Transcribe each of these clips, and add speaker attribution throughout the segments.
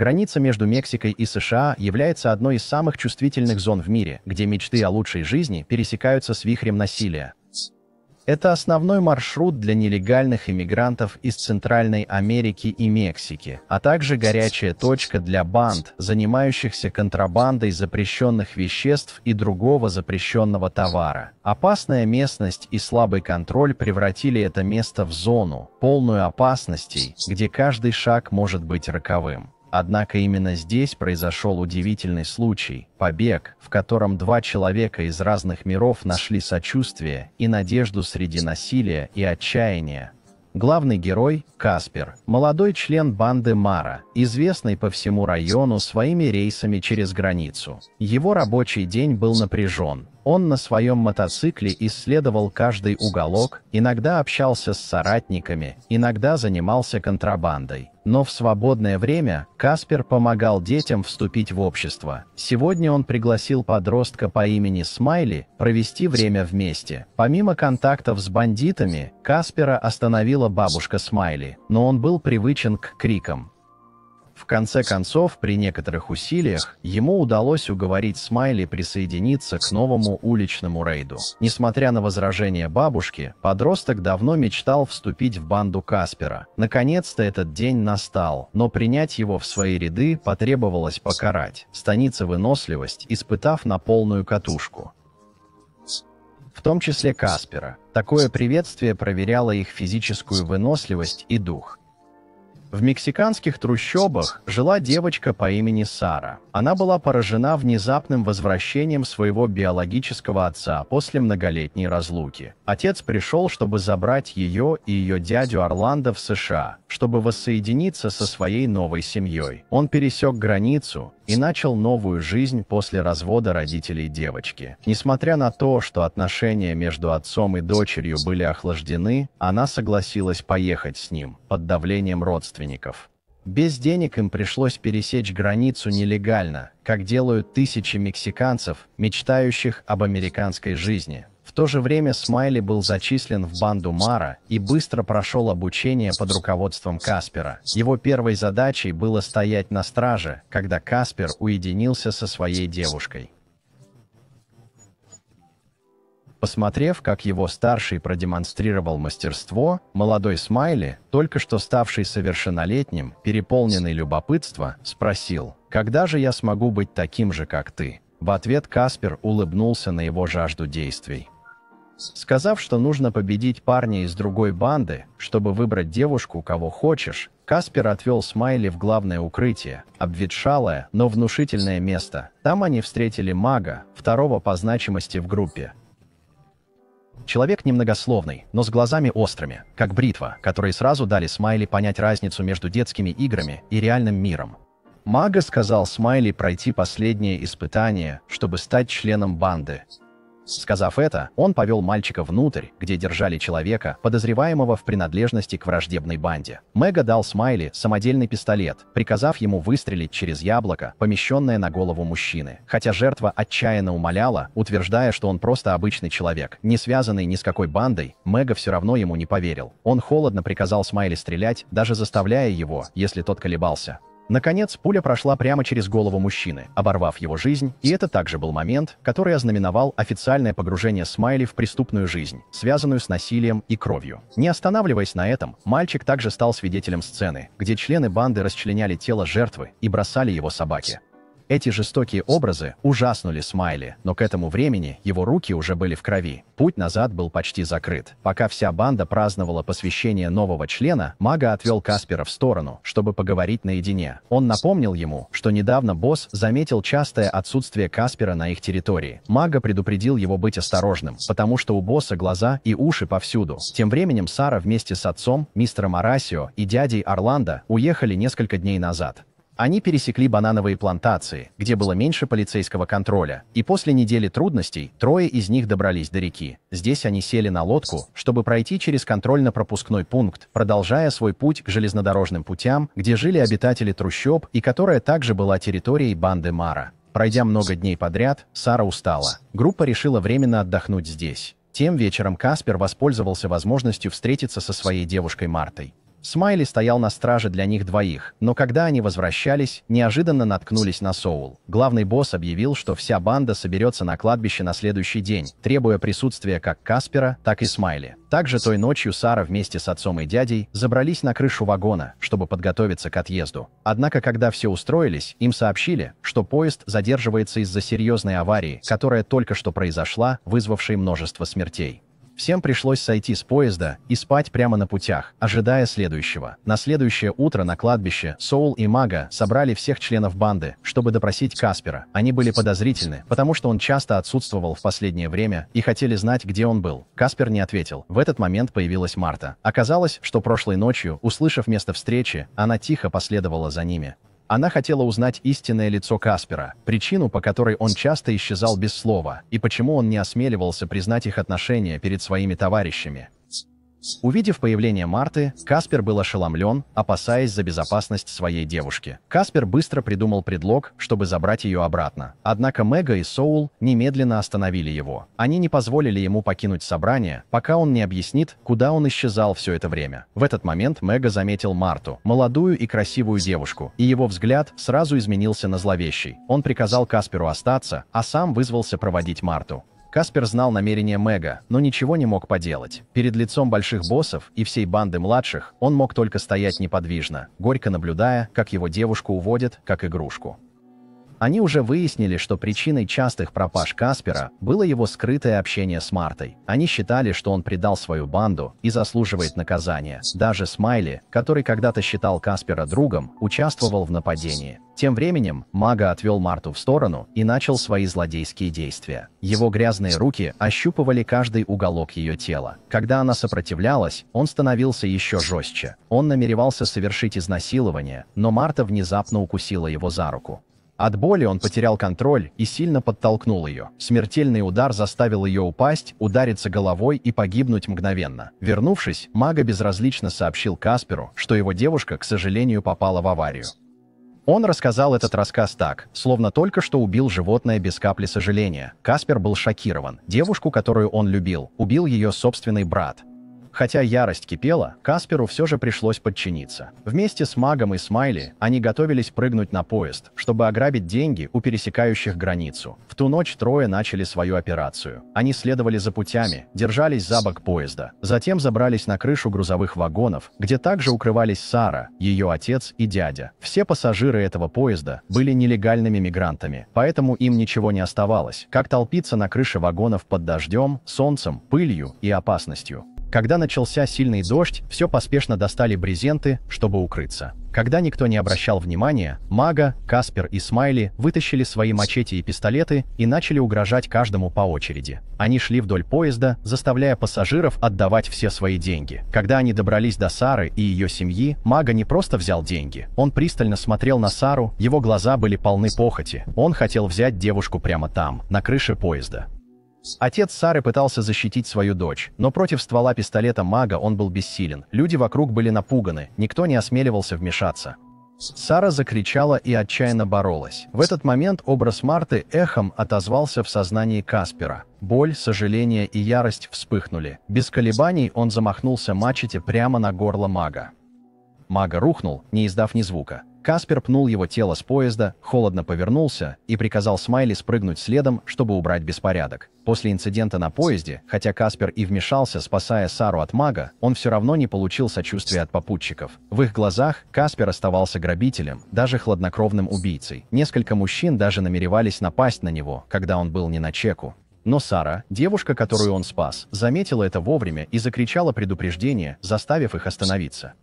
Speaker 1: Граница между Мексикой и США является одной из самых чувствительных зон в мире, где мечты о лучшей жизни пересекаются с вихрем насилия. Это основной маршрут для нелегальных иммигрантов из Центральной Америки и Мексики, а также горячая точка для банд, занимающихся контрабандой запрещенных веществ и другого запрещенного товара. Опасная местность и слабый контроль превратили это место в зону, полную опасностей, где каждый шаг может быть роковым. Однако именно здесь произошел удивительный случай – побег, в котором два человека из разных миров нашли сочувствие и надежду среди насилия и отчаяния. Главный герой – Каспер, молодой член банды Мара, известный по всему району своими рейсами через границу. Его рабочий день был напряжен. Он на своем мотоцикле исследовал каждый уголок, иногда общался с соратниками, иногда занимался контрабандой. Но в свободное время Каспер помогал детям вступить в общество. Сегодня он пригласил подростка по имени Смайли провести время вместе. Помимо контактов с бандитами, Каспера остановила бабушка Смайли, но он был привычен к крикам. В конце концов, при некоторых усилиях, ему удалось уговорить Смайли присоединиться к новому уличному рейду. Несмотря на возражения бабушки, подросток давно мечтал вступить в банду Каспера. Наконец-то этот день настал, но принять его в свои ряды потребовалось покарать станица выносливость, испытав на полную катушку. В том числе Каспера. Такое приветствие проверяло их физическую выносливость и дух. В мексиканских трущобах жила девочка по имени Сара. Она была поражена внезапным возвращением своего биологического отца после многолетней разлуки. Отец пришел, чтобы забрать ее и ее дядю Орландо в США, чтобы воссоединиться со своей новой семьей. Он пересек границу и начал новую жизнь после развода родителей девочки. Несмотря на то, что отношения между отцом и дочерью были охлаждены, она согласилась поехать с ним под давлением родственников. Без денег им пришлось пересечь границу нелегально, как делают тысячи мексиканцев, мечтающих об американской жизни. В то же время Смайли был зачислен в банду Мара и быстро прошел обучение под руководством Каспера. Его первой задачей было стоять на страже, когда Каспер уединился со своей девушкой. Посмотрев, как его старший продемонстрировал мастерство, молодой Смайли, только что ставший совершеннолетним, переполненный любопытства, спросил: «Когда же я смогу быть таким же, как ты?» В ответ Каспер улыбнулся на его жажду действий. Сказав, что нужно победить парня из другой банды, чтобы выбрать девушку, кого хочешь, Каспер отвел Смайли в главное укрытие, обветшалое, но внушительное место. Там они встретили мага, второго по значимости в группе. Человек немногословный, но с глазами острыми, как бритва, которые сразу дали Смайли понять разницу между детскими играми и реальным миром. Мага сказал Смайли пройти последнее испытание, чтобы стать членом банды. Сказав это, он повел мальчика внутрь, где держали человека, подозреваемого в принадлежности к враждебной банде. Мэга дал Смайли самодельный пистолет, приказав ему выстрелить через яблоко, помещенное на голову мужчины. Хотя жертва отчаянно умоляла, утверждая, что он просто обычный человек, не связанный ни с какой бандой, Мэга все равно ему не поверил. Он холодно приказал Смайли стрелять, даже заставляя его, если тот колебался. Наконец, пуля прошла прямо через голову мужчины, оборвав его жизнь, и это также был момент, который ознаменовал официальное погружение Смайли в преступную жизнь, связанную с насилием и кровью. Не останавливаясь на этом, мальчик также стал свидетелем сцены, где члены банды расчленяли тело жертвы и бросали его собаке. Эти жестокие образы ужаснули Смайли, но к этому времени его руки уже были в крови. Путь назад был почти закрыт. Пока вся банда праздновала посвящение нового члена, мага отвел Каспера в сторону, чтобы поговорить наедине. Он напомнил ему, что недавно босс заметил частое отсутствие Каспера на их территории. Мага предупредил его быть осторожным, потому что у босса глаза и уши повсюду. Тем временем Сара вместе с отцом, мистером Орасио и дядей Орландо уехали несколько дней назад. Они пересекли банановые плантации, где было меньше полицейского контроля, и после недели трудностей трое из них добрались до реки. Здесь они сели на лодку, чтобы пройти через контрольно-пропускной пункт, продолжая свой путь к железнодорожным путям, где жили обитатели трущоб и которая также была территорией банды Мара. Пройдя много дней подряд, Сара устала. Группа решила временно отдохнуть здесь. Тем вечером Каспер воспользовался возможностью встретиться со своей девушкой Мартой. Смайли стоял на страже для них двоих, но когда они возвращались, неожиданно наткнулись на Соул. Главный босс объявил, что вся банда соберется на кладбище на следующий день, требуя присутствия как Каспера, так и Смайли. Также той ночью Сара вместе с отцом и дядей забрались на крышу вагона, чтобы подготовиться к отъезду. Однако, когда все устроились, им сообщили, что поезд задерживается из-за серьезной аварии, которая только что произошла, вызвавшей множество смертей. Всем пришлось сойти с поезда и спать прямо на путях, ожидая следующего. На следующее утро на кладбище Соул и Мага собрали всех членов банды, чтобы допросить Каспера. Они были подозрительны, потому что он часто отсутствовал в последнее время и хотели знать, где он был. Каспер не ответил. В этот момент появилась Марта. Оказалось, что прошлой ночью, услышав место встречи, она тихо последовала за ними. Она хотела узнать истинное лицо Каспера, причину, по которой он часто исчезал без слова, и почему он не осмеливался признать их отношения перед своими товарищами. Увидев появление Марты, Каспер был ошеломлен, опасаясь за безопасность своей девушки. Каспер быстро придумал предлог, чтобы забрать ее обратно. Однако Мега и Соул немедленно остановили его. Они не позволили ему покинуть собрание, пока он не объяснит, куда он исчезал все это время. В этот момент Мега заметил Марту, молодую и красивую девушку, и его взгляд сразу изменился на зловещий. Он приказал Касперу остаться, а сам вызвался проводить Марту. Каспер знал намерения Мега, но ничего не мог поделать. Перед лицом больших боссов и всей банды младших он мог только стоять неподвижно, горько наблюдая, как его девушку уводят, как игрушку. Они уже выяснили, что причиной частых пропаж Каспера было его скрытое общение с Мартой. Они считали, что он предал свою банду и заслуживает наказания. Даже Смайли, который когда-то считал Каспера другом, участвовал в нападении. Тем временем Мага отвел Марту в сторону и начал свои злодейские действия. Его грязные руки ощупывали каждый уголок ее тела. Когда она сопротивлялась, он становился еще жестче. Он намеревался совершить изнасилование, но Марта внезапно укусила его за руку. От боли он потерял контроль и сильно подтолкнул ее. Смертельный удар заставил ее упасть, удариться головой и погибнуть мгновенно. Вернувшись, Мага безразлично сообщил Касперу, что его девушка, к сожалению, попала в аварию. Он рассказал этот рассказ так, словно только что убил животное без капли сожаления. Каспер был шокирован. Девушку, которую он любил, убил ее собственный брат. Хотя ярость кипела, Касперу все же пришлось подчиниться. Вместе с Магом и Смайли они готовились прыгнуть на поезд, чтобы ограбить деньги у пересекающих границу. В ту ночь трое начали свою операцию. Они следовали за путями, держались за бок поезда. Затем забрались на крышу грузовых вагонов, где также укрывались Сара, ее отец и дядя. Все пассажиры этого поезда были нелегальными мигрантами, поэтому им ничего не оставалось, как толпиться на крыше вагонов под дождем, солнцем, пылью и опасностью. Когда начался сильный дождь, все поспешно достали брезенты, чтобы укрыться. Когда никто не обращал внимания, Мага, Каспер и Смайли вытащили свои мачете и пистолеты и начали угрожать каждому по очереди. Они шли вдоль поезда, заставляя пассажиров отдавать все свои деньги. Когда они добрались до Сары и ее семьи, Мага не просто взял деньги. Он пристально смотрел на Сару, его глаза были полны похоти. Он хотел взять девушку прямо там, на крыше поезда. Отец Сары пытался защитить свою дочь, но против ствола пистолета Мага он был бессилен. Люди вокруг были напуганы, никто не осмеливался вмешаться. Сара закричала и отчаянно боролась. В этот момент образ Марты эхом отозвался в сознании Каспера. Боль, сожаление и ярость вспыхнули. Без колебаний он замахнулся мачете прямо на горло Мага. Мага рухнул, не издав ни звука. Каспер пнул его тело с поезда, холодно повернулся и приказал Смайли спрыгнуть следом, чтобы убрать беспорядок. После инцидента на поезде, хотя Каспер и вмешался, спасая Сару от Мага, он все равно не получил сочувствия от попутчиков. В их глазах Каспер оставался грабителем, даже хладнокровным убийцей. Несколько мужчин даже намеревались напасть на него, когда он был не на чеку. Но Сара, девушка, которую он спас, заметила это вовремя и закричала предупреждение, заставив их остановиться.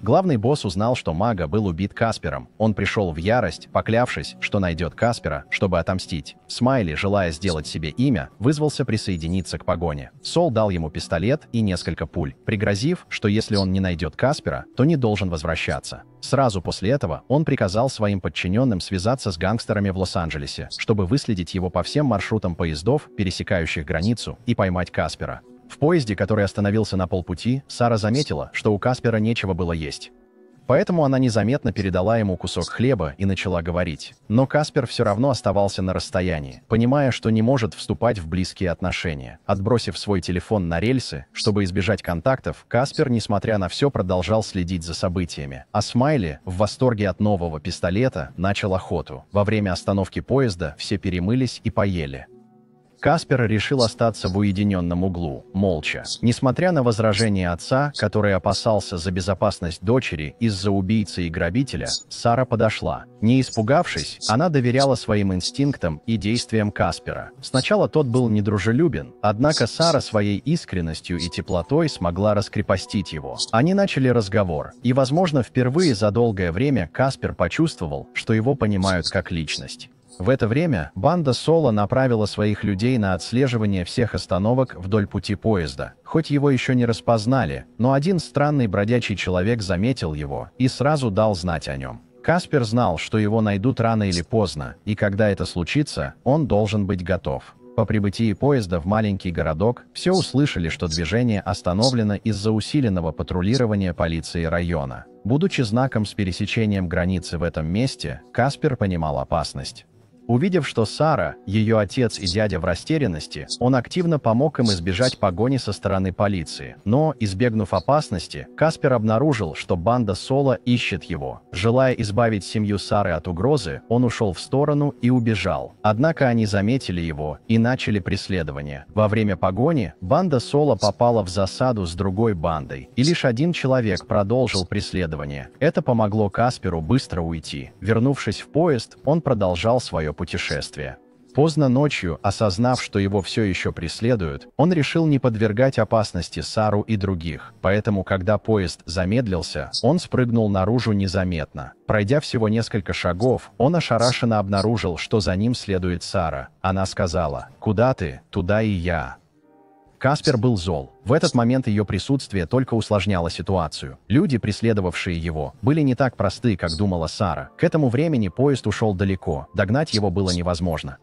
Speaker 1: Главный босс узнал, что Мага был убит Каспером. Он пришел в ярость, поклявшись, что найдет Каспера, чтобы отомстить. Смайли, желая сделать себе имя, вызвался присоединиться к погоне. Сол дал ему пистолет и несколько пуль, пригрозив, что если он не найдет Каспера, то не должен возвращаться. Сразу после этого он приказал своим подчиненным связаться с гангстерами в Лос-Анджелесе, чтобы выследить его по всем маршрутам поездов, пересекающих границу, и поймать Каспера. В поезде, который остановился на полпути, Сара заметила, что у Каспера нечего было есть. Поэтому она незаметно передала ему кусок хлеба и начала говорить. Но Каспер все равно оставался на расстоянии, понимая, что не может вступать в близкие отношения. Отбросив свой телефон на рельсы, чтобы избежать контактов, Каспер, несмотря на все, продолжал следить за событиями. А Смайли, в восторге от нового пистолета, начал охоту. Во время остановки поезда все перемылись и поели. Каспер решил остаться в уединенном углу, молча. Несмотря на возражения отца, который опасался за безопасность дочери из-за убийцы и грабителя, Сара подошла. Не испугавшись, она доверяла своим инстинктам и действиям Каспера. Сначала тот был недружелюбен, однако Сара своей искренностью и теплотой смогла раскрепостить его. Они начали разговор, и, возможно, впервые за долгое время Каспер почувствовал, что его понимают как личность. В это время банда Соло направила своих людей на отслеживание всех остановок вдоль пути поезда. Хоть его еще не распознали, но один странный бродячий человек заметил его и сразу дал знать о нем. Каспер знал, что его найдут рано или поздно, и когда это случится, он должен быть готов. По прибытии поезда в маленький городок все услышали, что движение остановлено из-за усиленного патрулирования полиции района. Будучи знаком с пересечением границы в этом месте, Каспер понимал опасность. Увидев, что Сара, ее отец и дядя в растерянности, он активно помог им избежать погони со стороны полиции. Но, избегнув опасности, Каспер обнаружил, что банда Соло ищет его. Желая избавить семью Сары от угрозы, он ушел в сторону и убежал. Однако они заметили его и начали преследование. Во время погони банда Соло попала в засаду с другой бандой, и лишь один человек продолжил преследование. Это помогло Касперу быстро уйти. Вернувшись в поезд, он продолжал свое путешествие. Поздно ночью, осознав, что его все еще преследуют, он решил не подвергать опасности Сару и других. Поэтому, когда поезд замедлился, он спрыгнул наружу незаметно. Пройдя всего несколько шагов, он ошарашенно обнаружил, что за ним следует Сара. Она сказала: «Куда ты? Туда и я». Каспер был зол. В этот момент ее присутствие только усложняло ситуацию. Люди, преследовавшие его, были не так просты, как думала Сара. К этому времени поезд ушел далеко, догнать его было невозможно.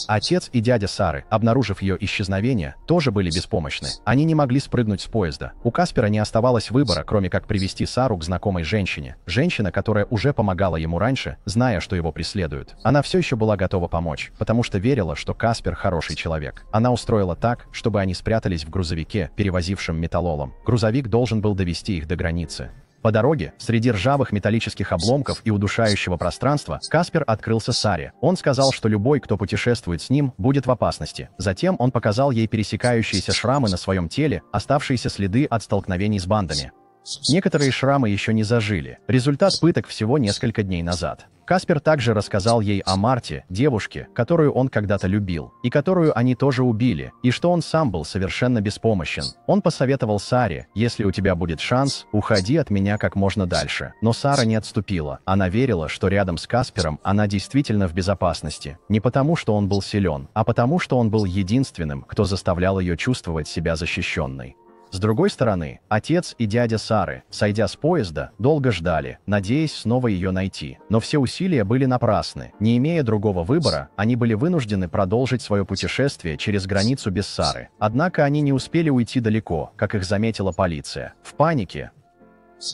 Speaker 1: Отец и дядя Сары, обнаружив ее исчезновение, тоже были беспомощны. Они не могли спрыгнуть с поезда. У Каспера не оставалось выбора, кроме как привести Сару к знакомой женщине. Женщина, которая уже помогала ему раньше, зная, что его преследуют. Она все еще была готова помочь, потому что верила, что Каспер хороший человек. Она устроила так, чтобы они спрятались в грузовике, перевозившем металлолом. Грузовик должен был довести их до границы. По дороге, среди ржавых металлических обломков и удушающего пространства, Каспер открылся Саре. Он сказал, что любой, кто путешествует с ним, будет в опасности. Затем он показал ей пересекающиеся шрамы на своем теле, оставшиеся следы от столкновений с бандами. Некоторые шрамы еще не зажили. Результат пыток всего несколько дней назад. Каспер также рассказал ей о Марте, девушке, которую он когда-то любил, и которую они тоже убили, и что он сам был совершенно беспомощен. Он посоветовал Саре: «Если у тебя будет шанс, уходи от меня как можно дальше». Но Сара не отступила. Она верила, что рядом с Каспером она действительно в безопасности. Не потому, что он был силен, а потому, что он был единственным, кто заставлял ее чувствовать себя защищенной. С другой стороны, отец и дядя Сары, сойдя с поезда, долго ждали, надеясь снова ее найти. Но все усилия были напрасны. Не имея другого выбора, они были вынуждены продолжить свое путешествие через границу без Сары. Однако они не успели уйти далеко, как их заметила полиция. В панике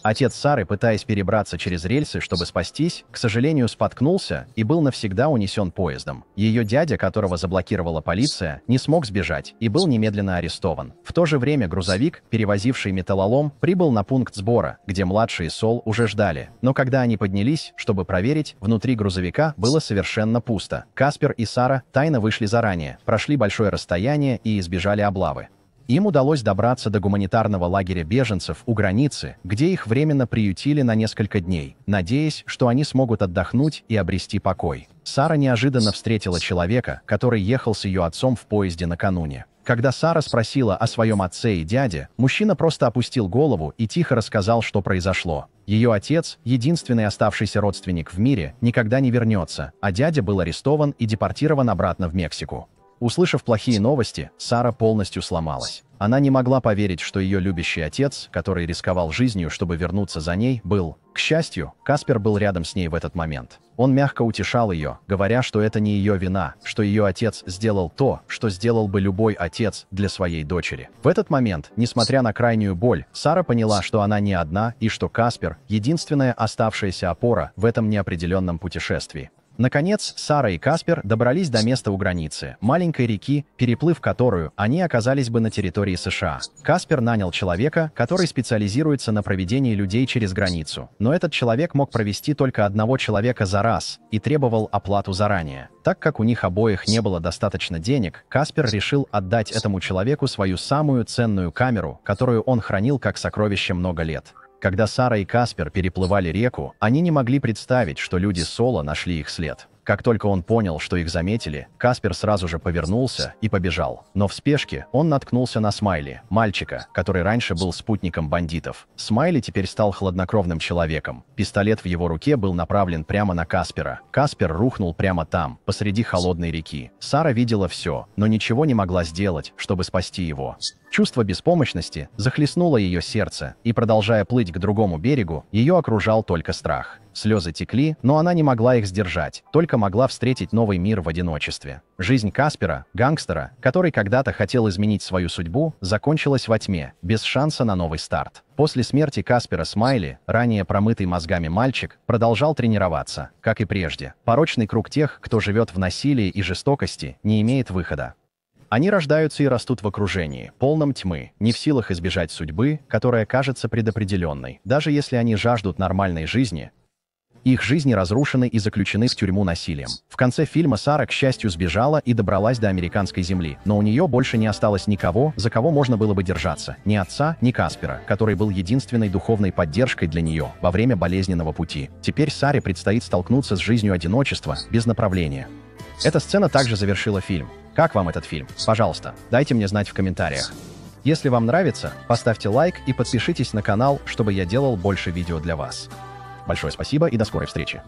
Speaker 1: отец Сары, пытаясь перебраться через рельсы, чтобы спастись, к сожалению, споткнулся и был навсегда унесен поездом. Ее дядя, которого заблокировала полиция, не смог сбежать и был немедленно арестован. В то же время грузовик, перевозивший металлолом, прибыл на пункт сбора, где младшие Сол уже ждали. Но когда они поднялись, чтобы проверить, внутри грузовика было совершенно пусто. Каспер и Сара тайно вышли заранее, прошли большое расстояние и избежали облавы. Им удалось добраться до гуманитарного лагеря беженцев у границы, где их временно приютили на несколько дней, надеясь, что они смогут отдохнуть и обрести покой. Сара неожиданно встретила человека, который ехал с ее отцом в поезде накануне. Когда Сара спросила о своем отце и дяде, мужчина просто опустил голову и тихо рассказал, что произошло. Ее отец, единственный оставшийся родственник в мире, никогда не вернется, а дядя был арестован и депортирован обратно в Мексику. Услышав плохие новости, Сара полностью сломалась. Она не могла поверить, что ее любящий отец, который рисковал жизнью, чтобы вернуться за ней, был. К счастью, Каспер был рядом с ней в этот момент. Он мягко утешал ее, говоря, что это не ее вина, что ее отец сделал то, что сделал бы любой отец для своей дочери. В этот момент, несмотря на крайнюю боль, Сара поняла, что она не одна и что Каспер – единственная оставшаяся опора в этом неопределенном путешествии. Наконец, Сара и Каспер добрались до места у границы, маленькой реки, переплыв которую, они оказались бы на территории США. Каспер нанял человека, который специализируется на проведении людей через границу. Но этот человек мог провести только одного человека за раз и требовал оплату заранее. Так как у них обоих не было достаточно денег, Каспер решил отдать этому человеку свою самую ценную камеру, которую он хранил как сокровище много лет. Когда Сара и Каспер переплывали реку, они не могли представить, что люди Соло нашли их след. Как только он понял, что их заметили, Каспер сразу же повернулся и побежал. Но в спешке он наткнулся на Смайли, мальчика, который раньше был спутником бандитов. Смайли теперь стал хладнокровным человеком. Пистолет в его руке был направлен прямо на Каспера. Каспер рухнул прямо там, посреди холодной реки. Сара видела все, но ничего не могла сделать, чтобы спасти его. Чувство беспомощности захлестнуло ее сердце, и, продолжая плыть к другому берегу, ее окружал только страх. Слезы текли, но она не могла их сдержать, только могла встретить новый мир в одиночестве. Жизнь Каспера, гангстера, который когда-то хотел изменить свою судьбу, закончилась во тьме, без шанса на новый старт. После смерти Каспера Смайли, ранее промытый мозгами мальчик, продолжал тренироваться, как и прежде. Порочный круг тех, кто живет в насилии и жестокости, не имеет выхода. Они рождаются и растут в окружении, полном тьмы, не в силах избежать судьбы, которая кажется предопределенной. Даже если они жаждут нормальной жизни, их жизни разрушены и заключены в тюрьму насилием. В конце фильма Сара, к счастью, сбежала и добралась до американской земли, но у нее больше не осталось никого, за кого можно было бы держаться. Ни отца, ни Каспера, который был единственной духовной поддержкой для нее во время болезненного пути. Теперь Саре предстоит столкнуться с жизнью одиночества, без направления. Эта сцена также завершила фильм. Как вам этот фильм? Пожалуйста, дайте мне знать в комментариях. Если вам нравится, поставьте лайк и подпишитесь на канал, чтобы я делал больше видео для вас. Большое спасибо и до скорой встречи.